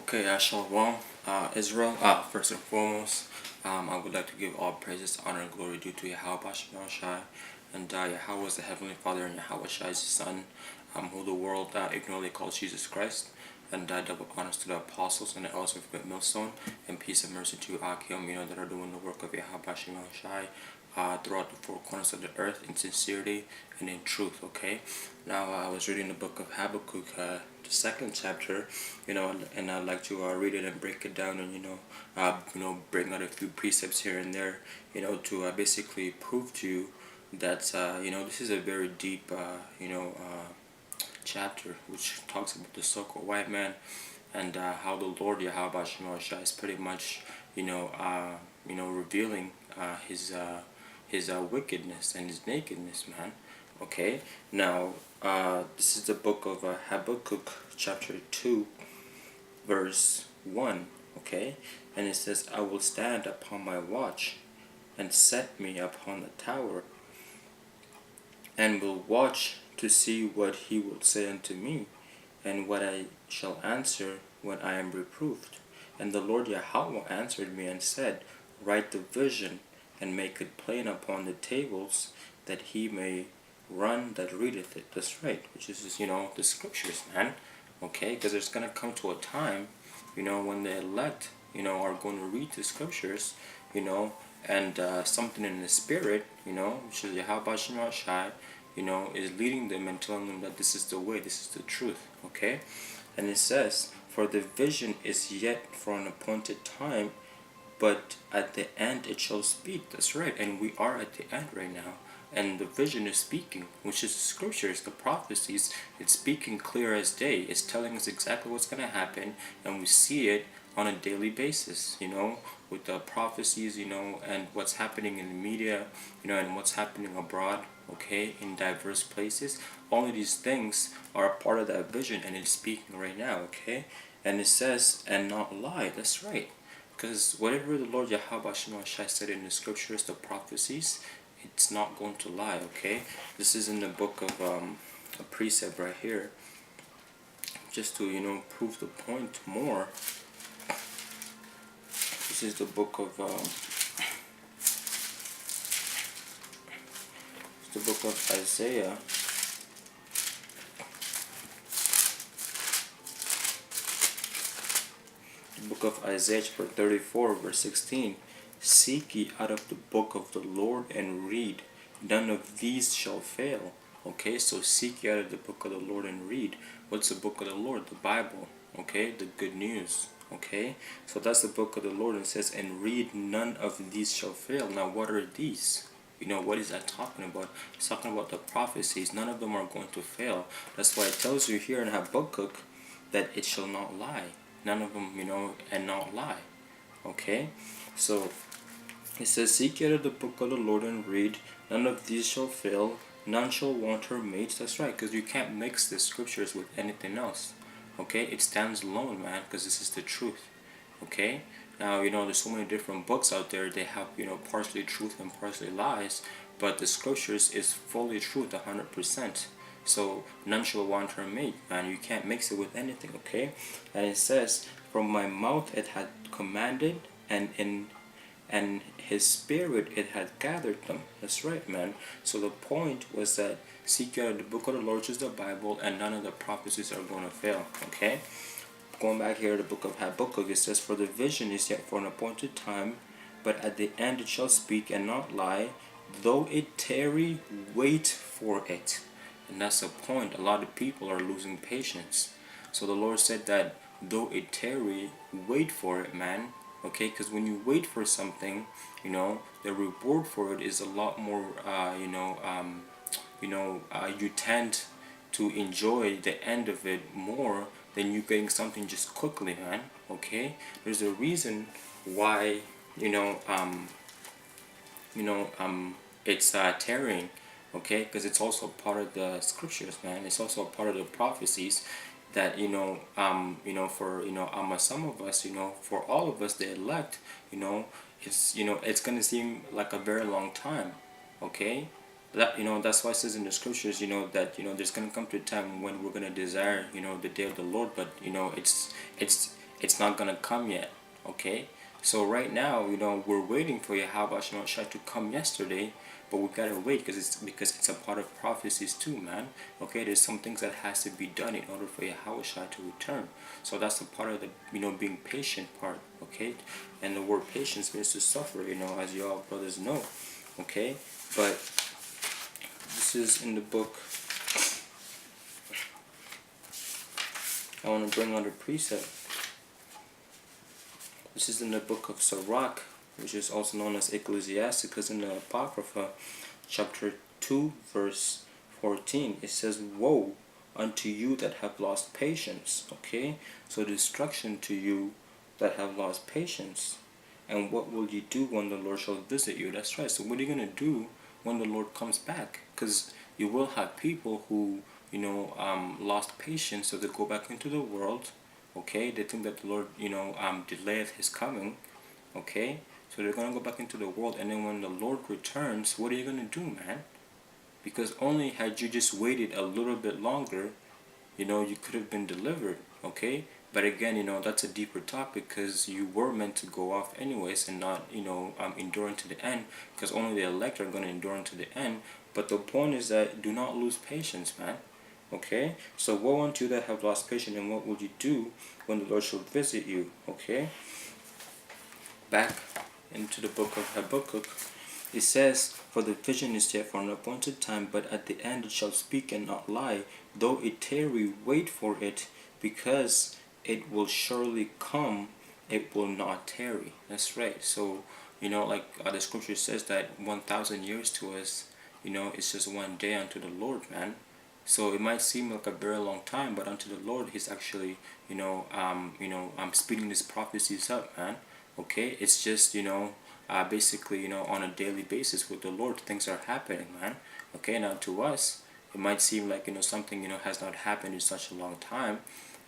Okay, Shalom, Israel. First and foremost, I would like to give all praises, honor, and glory due to Yahweh Shai, and Yahweh is the Heavenly Father, and Yahweh Shai is His Son, who the world ignorantly calls Jesus Christ. And double honors to the apostles and the elders of Great Millstone, and peace and mercy to Akim, that are doing the work of Yahweh Shai throughout the four corners of the earth in sincerity and in truth. Okay, now I was reading the book of Habakkuk, the second chapter, and I'd like to read it and break it down, and bring out a few precepts here and there, to basically prove to you that this is a very deep chapter which talks about the so-called white man, and how the Lord Yahweh Shai is pretty much revealing his wickedness and his nakedness, man. Okay, now this is the book of Habakkuk, chapter 2, verse 1. Okay, and it says, I will stand upon my watch and set me upon the tower, and will watch to see what he will say unto me, and what I shall answer when I am reproved. And the Lord Yahweh answered me and said, Write the vision, and make it plain upon the tables, that he may run that readeth it. That's right, which is, the scriptures, man. Okay, because there's going to come to a time, when the elect, are going to read the scriptures, and something in the spirit, which is Yahweh Shai, is leading them and telling them that this is the way, this is the truth. Okay, and it says, for the vision is yet for an appointed time, but at the end it shall speak. That's right, and we are at the end right now, and the vision is speaking, which is the scriptures, the prophecies. It's speaking clear as day. It's telling us exactly what's going to happen, and we see it on a daily basis, with the prophecies, and what's happening in the media, and what's happening abroad, okay, in diverse places. All of these things are a part of that vision, and it's speaking right now, okay? And it says, and not lie. That's right. Because whatever the Lord Yahweh Shai said in the scriptures, the prophecies, it's not going to lie, okay? This is in the book of a precept right here, just to, prove the point more. This is the book of Isaiah. The book of Isaiah, chapter 34, verse 16. Seek ye out of the book of the Lord and read. None of these shall fail. Okay, so seek ye out of the book of the Lord and read. What's the book of the Lord? The Bible. Okay, the good news. Okay, so that's the book of the Lord, and it says, and read, none of these shall fail. Now, what are these? What is that talking about? It's talking about the prophecies. None of them are going to fail. That's why it tells you here in Habakkuk that it shall not lie. None of them, and not lie. Okay, so it says, seek out of the book of the Lord and read. None of these shall fail. None shall want her mates. That's right, because you can't mix the scriptures with anything else. Okay, it stands alone, man, because this is the truth. Okay, now there's so many different books out there. They have partially truth and partially lies, but the scriptures is fully truth, 100%. So none shall want her mate, man. You can't mix it with anything. Okay, and it says, from my mouth it had commanded, and his spirit it had gathered them. That's right, man. So the point was that seek out the book of the Lord, which is the Bible, and none of the prophecies are going to fail. Okay, going back here to the book of Habakkuk, it says, for the vision is yet for an appointed time, but at the end it shall speak and not lie. Though it tarry, wait for it. And that's the point. A lot of people are losing patience. So the Lord said that though it tarry, wait for it, man. Okay, because when you wait for something, the reward for it is a lot more. You tend to enjoy the end of it more than you getting something just quickly, man. Okay, there's a reason why it's tarrying. Okay, because it's also part of the scriptures, man. It's also a part of the prophecies that for some of us, for all of us, the elect, it's gonna seem like a very long time. Okay, that that's why it says in the scriptures, that there's gonna come to a time when we're gonna desire, the day of the Lord, but it's it's not gonna come yet. Okay, so right now, we're waiting for Yahweh Shemashai to come yesterday, but we gotta wait because it's a part of prophecies too, man. Okay, there's some things that has to be done in order for Yahweh Shai to return. So that's a part of the being patient part. Okay, and the word patience means to suffer. As you all brothers know. Okay, but this is in the book. I want to bring under precept. This is in the book of Sirach, which is also known as Ecclesiasticus in the Apocrypha, chapter 2, verse 14. It says, "Woe unto you that have lost patience." Okay? So destruction to you that have lost patience. And what will you do when the Lord shall visit you? That's right. So what are you going to do when the Lord comes back? Because you will have people who, lost patience, so they go back into the world. Okay, they think that the Lord, delayed his coming. Okay, so they're gonna go back into the world, and then when the Lord returns, what are you gonna do, man? Because only had you just waited a little bit longer, you could have been delivered. Okay, but again, that's a deeper topic because you were meant to go off anyways and not, endure to the end. Because only the elect are gonna endure to the end. But the point is that do not lose patience, man. Okay, so woe unto you that have lost patience, and what will you do when the Lord shall visit you? Okay, back into the book of Habakkuk, it says, "For the vision is yet for an appointed time, but at the end it shall speak and not lie. Though it tarry, wait for it, because it will surely come, it will not tarry." That's right. So, like the scripture says that 1,000 years to us, it's just one day unto the Lord, man. So it might seem like a very long time, but unto the Lord, He's actually, I'm speeding these prophecies up, man. Okay, it's just, basically, on a daily basis with the Lord, things are happening, man. Okay, now to us, it might seem like, something, has not happened in such a long time.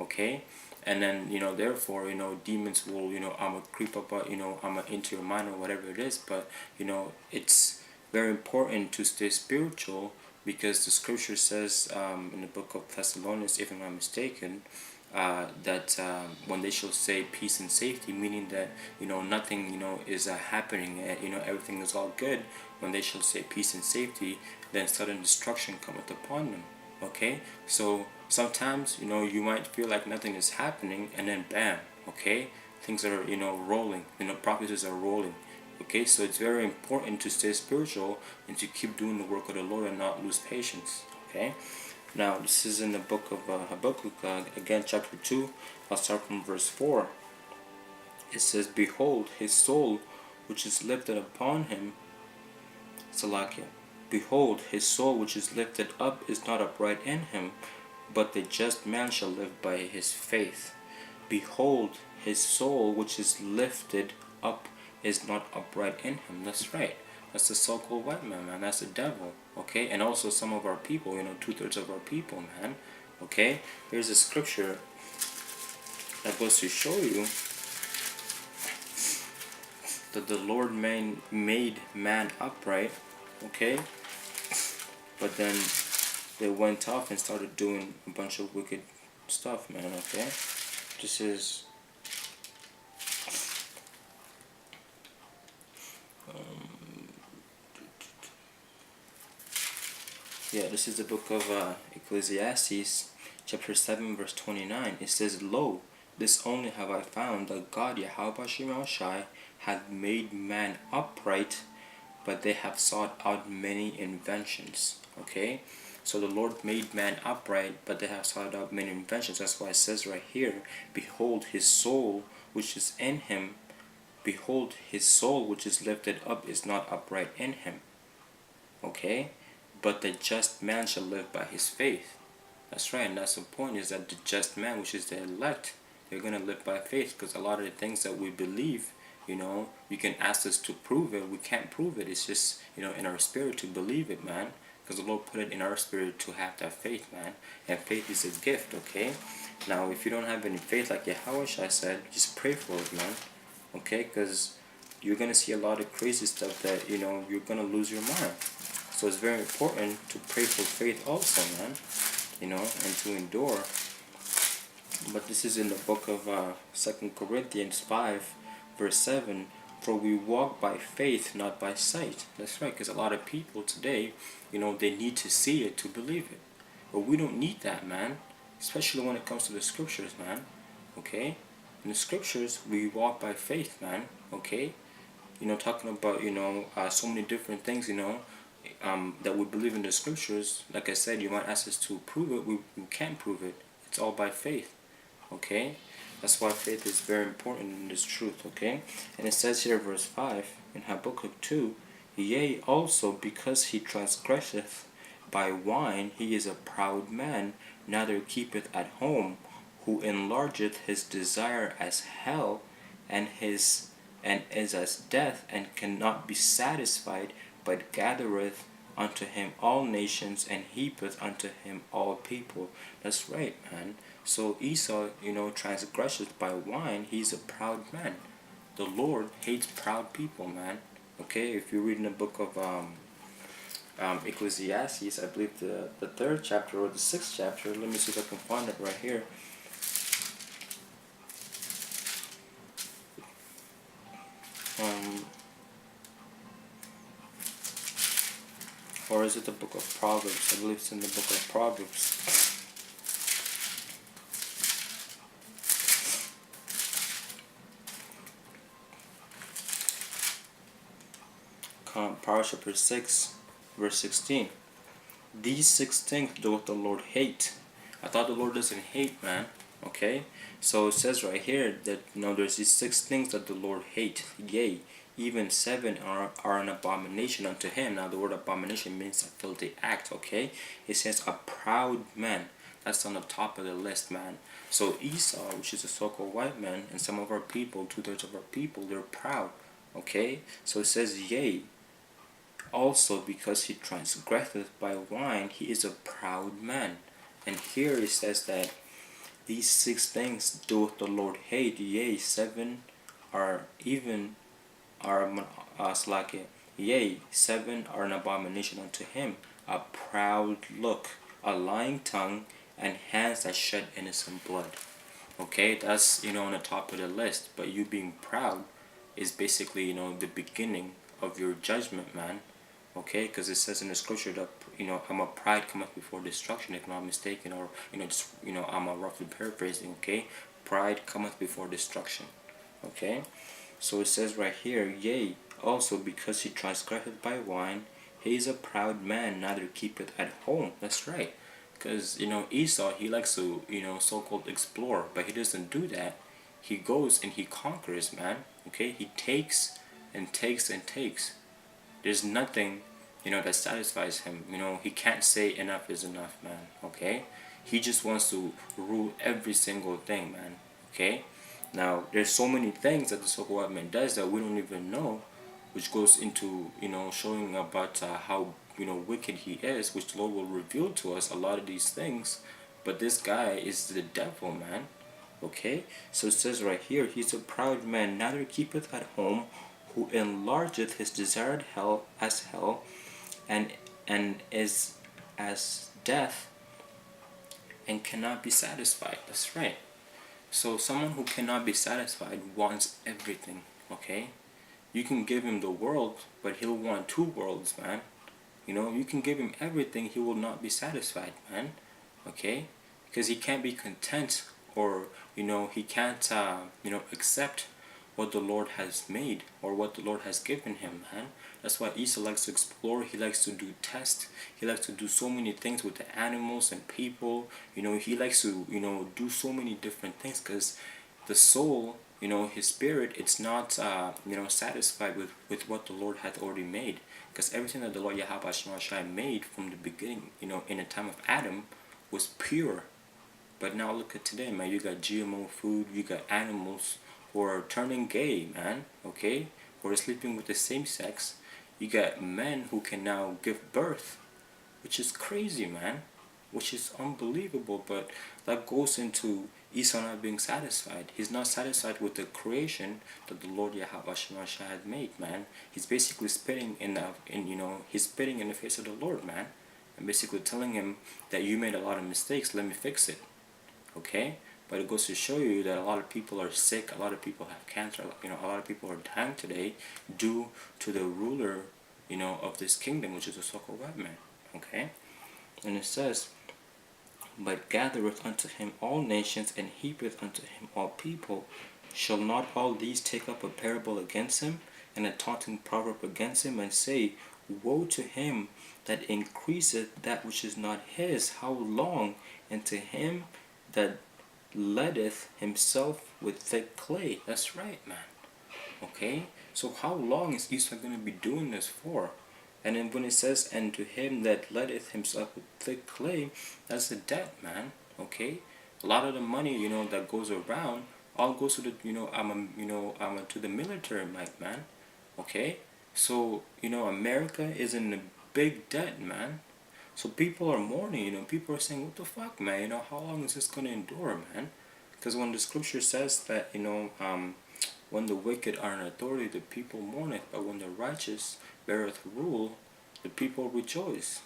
Okay, and then, therefore, demons will, creep up, into your mind or whatever it is. But, it's very important to stay spiritual, because the scripture says, in the book of Thessalonians, if I'm not mistaken, that when they shall say peace and safety, meaning that nothing is happening, everything is all good. When they shall say peace and safety, then sudden destruction cometh upon them. Okay, so sometimes you might feel like nothing is happening, and then bam, okay, things are rolling. Prophecies are rolling. Okay, so it's very important to stay spiritual and to keep doing the work of the Lord and not lose patience. Okay, now this is in the book of Habakkuk, again, chapter 2. I'll start from verse 4. It says, "Behold, his soul which is lifted upon him," Salakia, "behold, his soul which is lifted up is not upright in him, but the just man shall live by his faith. Behold, his soul which is lifted up is not upright in him." That's right. That's the so-called white man. That's the devil. Okay, and also some of our people. 2/3 of our people, man. Okay, here's a scripture that goes to show you that the Lord made man upright. Okay, but then they went off and started doing a bunch of wicked stuff, man. Okay, this is this is the book of Ecclesiastes, chapter 7, verse 29. It says, "Lo, this only have I found, that God Yahweh Shai hath made man upright, but they have sought out many inventions." Okay, so the Lord made man upright, but they have sought out many inventions. That's why it says right here, "Behold, his soul which is in him, behold, his soul which is lifted up is not upright in him." Okay, but the just man shall live by his faith. That's right, and that's the point, is that the just man, which is the elect, they're going to live by faith. Because a lot of the things that we believe, you can ask us to prove it. We can't prove it. It's just, in our spirit to believe it, man. Because the Lord put it in our spirit to have that faith, man. And faith is a gift, okay? Now, if you don't have any faith, like Yahweh said, just pray for it, man. Okay? Because you're going to see a lot of crazy stuff that, you're going to lose your mind. So it's very important to pray for faith also, man. And to endure. But this is in the book of 2 Corinthians 5, verse 7. For we walk by faith, not by sight. That's right, because a lot of people today, they need to see it to believe it. But we don't need that, man. Especially when it comes to the scriptures, man. Okay? In the scriptures, we walk by faith, man. Okay? Talking about, so many different things, that we believe in the scriptures. Like I said, you might ask us to prove it. We can't prove it. It's all by faith. Okay? That's why faith is very important in this truth. Okay? And it says here, verse 5, in Habakkuk 2, Yea, also because he transgresseth by wine, he is a proud man, neither keepeth at home, who enlargeth his desire as hell, and is as death, and cannot be satisfied, but gathereth unto him all nations, and heapeth unto him all people. That's right, man. So Esau, transgresseth by wine. He's a proud man. The Lord hates proud people, man. Okay, if you read in the book of Ecclesiastes, I believe the third chapter or the sixth chapter. Let me see if I can find it right here. Or is it the book of Proverbs? I believe it's in the book of Proverbs. Proverbs chapter 6, verse 16. These 6 things doth the Lord hate. I thought the Lord doesn't hate, man. Okay? So it says right here that, there's these 6 things that the Lord hate. Yea, even 7 are an abomination unto him. Now the word abomination means a filthy act, okay? It says a proud man. That's on the top of the list, man. So Esau, which is a so-called white man, and some of our people, 2/3 of our people, they're proud, okay? So it says, yea, also because he transgresseth by wine, he is a proud man. And here it says that these 6 things doeth the Lord hate. Yea, 7 are even yea, 7 are an abomination unto him. A proud look, a lying tongue, and hands that shed innocent blood. Okay, that's on the top of the list. But you being proud is basically the beginning of your judgment, man. Okay, because it says in the scripture that I'm a pride cometh before destruction, if I'm not mistaken, or I'm a roughly paraphrasing. Okay, pride cometh before destruction. Okay, so it says right here, yea, also because he transgresseth by wine, he is a proud man, neither keepeth at home. That's right, because Esau, he likes to so-called explore, but he doesn't do that. He goes and he conquers, man. Okay, he takes and takes and takes. There's nothing, that satisfies him. He can't say enough is enough, man. Okay? He just wants to rule every single thing, man. Okay? Now, there's so many things that the so-called white man does that we don't even know, which goes into, showing about how, wicked he is, which the Lord will reveal to us a lot of these things. But this guy is the devil, man. Okay? So it says right here, he's a proud man, neither keepeth at home, who enlargeth his desired hell as hell, and is as death, and cannot be satisfied. That's right. So someone who cannot be satisfied wants everything. Okay, you can give him the world, but he'll want 2 worlds, man. You can give him everything, he will not be satisfied, man. Okay, because he can't be content, or he can't accept what the Lord has made or what the Lord has given him, man. That's why Esau likes to explore. He likes to do tests. He likes to do so many things with the animals and people. He likes to do so many different things, because the soul, his spirit, it's not satisfied with what the Lord hath already made, because everything that the Lord Yahweh made from the beginning, in the time of Adam, was pure. But now look at today, man. You got GMO food. You got animals who are turning gay, man. Okay, who are sleeping with the same sex. You got men who can now give birth, which is crazy, man. Which is unbelievable. But that goes into Esau not being satisfied. He's not satisfied with the creation that the Lord Yahweh had made, man. He's basically spitting he's spitting in the face of the Lord, man, and basically telling him that you made a lot of mistakes. Let me fix it. Okay, But it goes to show you that a lot of people are sick, a lot of people have cancer, a lot of people are dying today due to the ruler, of this kingdom, which is the so-called white man. Okay? And it says, but gathereth unto him all nations, and heapeth unto him all people. Shall not all these take up a parable against him, and a taunting proverb against him, and say, woe to him that increaseth that which is not his, how long? And to him that leadeth himself with thick clay. That's right, man. Okay? So how long is Esau going to be doing this for? And then when it says, and to him that letteth himself with thick clay, that's the debt, man. Okay? A lot of the money, that goes around, all goes to the, to the military might, man. Okay? So, America is in a big debt, man. So people are mourning, people are saying, what the fuck, man? How long is this going to endure, man? Because when the scripture says that, when the wicked are in authority, the people mourneth, but when the righteous beareth rule, the people rejoice.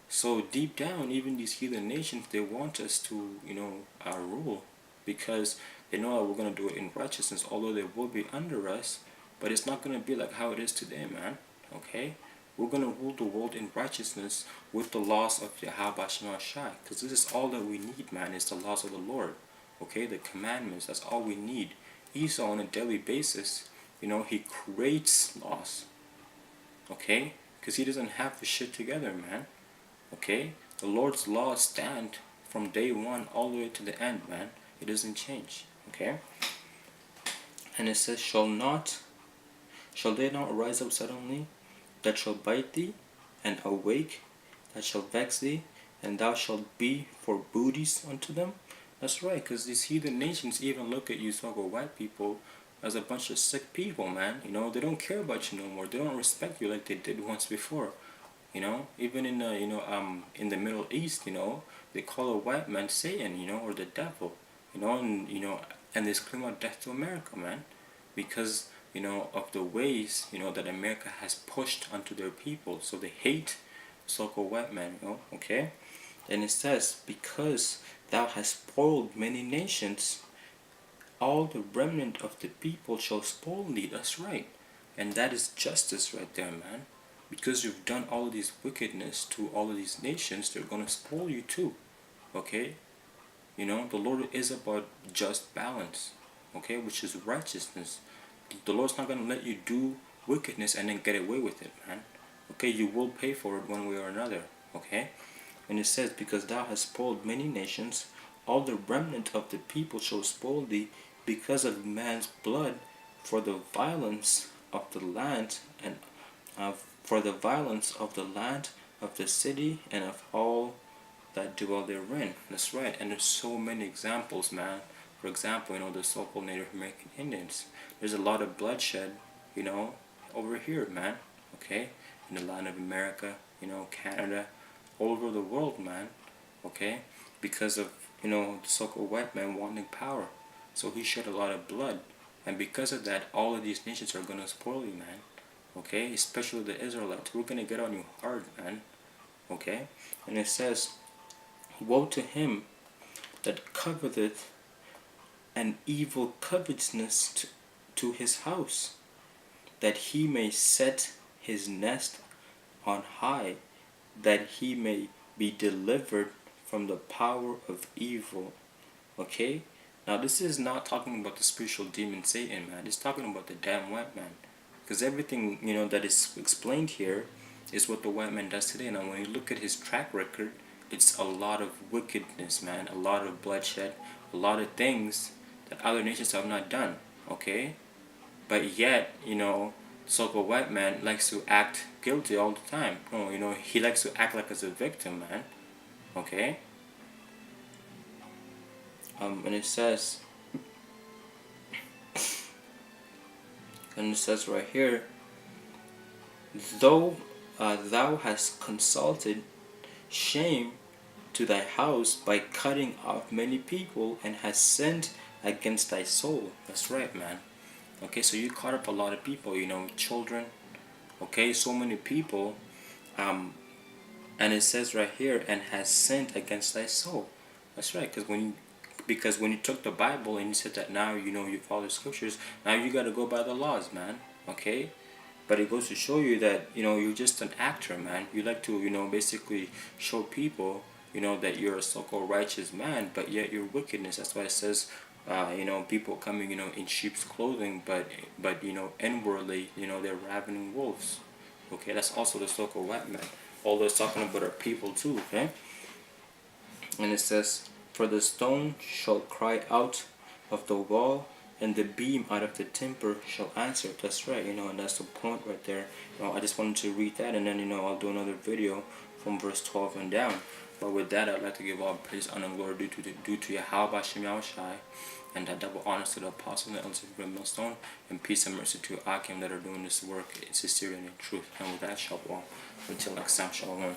So deep down, even these heathen nations, they want us to, rule, because they know that we're going to do it in righteousness, although they will be under us, but it's not going to be like how it is today, man. Okay? We're going to rule the world in righteousness with the laws of Yahweh Shema Shai, because this is all that we need, man, is the laws of the Lord. Okay? The commandments, that's all we need. Esau, on a daily basis, he creates laws. Okay? Because he doesn't have the shit together, man. Okay? The Lord's laws stand from day one all the way to the end, man. It doesn't change. Okay? And it says, shall they not rise up suddenly, that shall bite thee, and awake, that shall vex thee, and thou shalt be for booties unto them? That's right, because these heathen nations even look at you, so-called white people, as a bunch of sick people, man. They don't care about you no more. They don't respect you like they did once before. Even in the in the Middle East, they call a white man Satan, or the devil, and they scream out death to America, man, because of the ways that America has pushed onto their people. So they hate so-called white man, okay. And it says, because thou hast spoiled many nations, all the remnant of the people shall spoil thee. That's right. And that is justice right there, man. Because you've done all of these wickedness to all of these nations, they're going to spoil you too. Okay? The Lord is about just balance. Okay? Which is righteousness. The Lord's not going to let you do wickedness and then get away with it, man. Okay? You will pay for it one way or another. Okay? And it says, because thou hast spoiled many nations, all the remnant of the people shall spoil thee, because of man's blood, for the violence of the land, and for the violence of the land, of the city, and of all that dwell therein. That's right. And there's so many examples, man. For example, the so-called Native American Indians. There's a lot of bloodshed, over here, man. Okay? In the land of America, Canada, all over the world, man. Okay? Because of, the so-called white man wanting power. So he shed a lot of blood. And because of that, all of these nations are going to spoil you, man. Okay? Especially the Israelites. We're going to get on you hard, man. Okay? And it says, woe to him that coveteth an evil covetousness to his house, that he may set his nest on high, that he may be delivered from the power of evil. Okay? Now this is not talking about the spiritual demon Satan, man. It's talking about the damn white man. Because everything, that is explained here is what the white man does today. Now when you look at his track record, it's a lot of wickedness, man. A lot of bloodshed. A lot of things that other nations have not done. Okay? But yet, so-called white man likes to act guilty all the time. No, he likes to act like as a victim, man. Okay? And it says, right here, though thou hast consulted shame to thy house by cutting off many people, and hast sinned against thy soul. That's right, man. Okay, so you caught up a lot of people, children. Okay, so many people. And it says right here, and has sinned against thy soul. That's right, because when you Because when you took the Bible and you said that now you follow the scriptures, now you got to go by the laws, man. Okay. But it goes to show you that you're just an actor, man. You like to basically show people that you're a so-called righteous man, but yet you're wickedness. That's why it says people coming in sheep's clothing, but inwardly they're ravening wolves. Okay, that's also the so-called white man. Although it's talking about our people too. Okay. And it says, for the stone shall cry out of the wall, and the beam out of the timber shall answer. That's right, and that's the point right there. I just wanted to read that, and then I'll do another video from verse 12 and down. But with that, I'd like to give all praise, honor, and glory due to Yahweh Shem Yahushai, and that double honors to the apostles and the elders of the millstone, and peace and mercy to Akim that are doing this work in sincerity and in truth. And with that, shalom. Until next time, shalom.